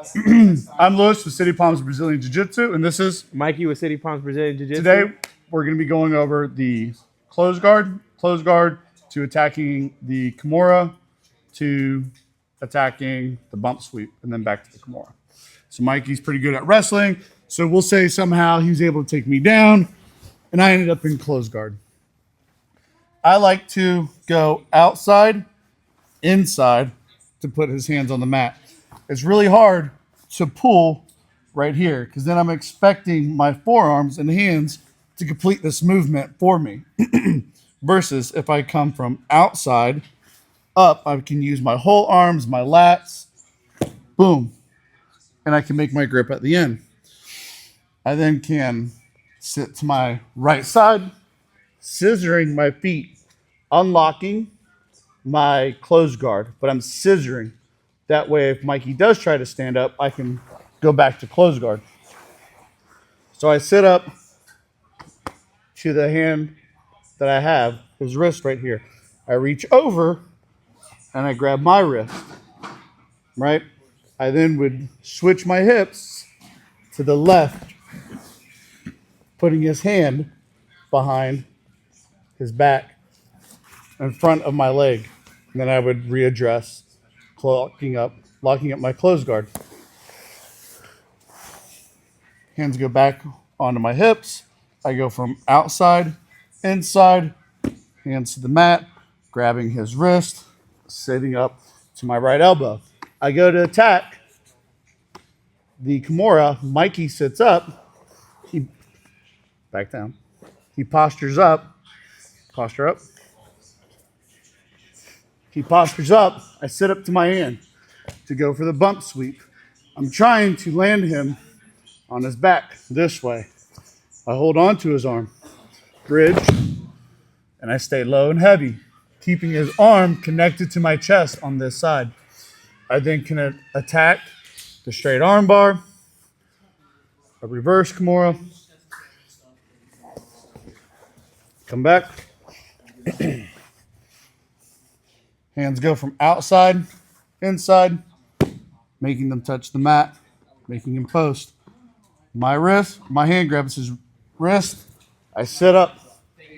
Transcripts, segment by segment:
I'm Louis with City Palms Brazilian Jiu-Jitsu, and this is Mikey with City Palms Brazilian Jiu-Jitsu. today we're going to be going over the close guard to attacking the Kimura to attacking the bump sweep, and then back to the Kimura. So Mikey's pretty good at wrestling, so we'll say somehow he was able to take me down, and I ended up in close guard. I like to go outside, inside to put his hands on the mat. It's really hard to pull right here because then I'm expecting my forearms and hands to complete this movement for me. Versus if I come from outside up, I can use my whole arms, my lats, boom, and I can make my grip at the end. I then can sit to my right side, scissoring my feet, unlocking my close guard, but I'm scissoring. That way, if Mikey does try to stand up, I can go back to close guard. So I sit up to the hand that I have, his wrist right here. I reach over and I grab my wrist, right? I then would switch my hips to the left, putting his hand behind his back in front of my leg. And then I would readdress, locking up my close guard. Hands go back onto my hips. I go from outside, inside, hands to the mat, grabbing his wrist, sitting up to my right elbow. I go to attack the Kimura. Mikey sits up. He back down. He postures up. Posture up. He postures up. I sit up to my hand to go for the bump sweep. I'm trying to land him on his back this way. I hold on to his arm, bridge, and I stay low and heavy, keeping his arm connected to my chest on this side. I then can attack the straight arm bar, a reverse Kimura, come back. Hands go from outside, inside, making them touch the mat, making him post. My hand grabs his wrist. I sit up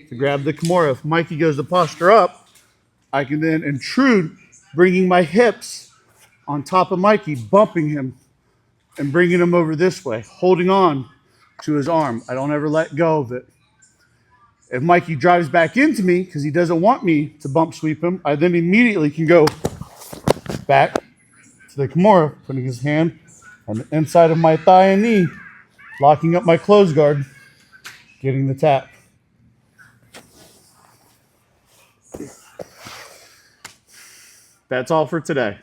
to grab the Kimura. If Mikey goes to posture up, I can then intrude, bringing my hips on top of Mikey, bumping him and bringing him over this way, holding on to his arm. I don't ever let go of it. If Mikey drives back into me because he doesn't want me to bump sweep him, I then immediately can go back to the Kimura, putting his hand on the inside of my thigh and knee, locking up my close guard, getting the tap. That's all for today.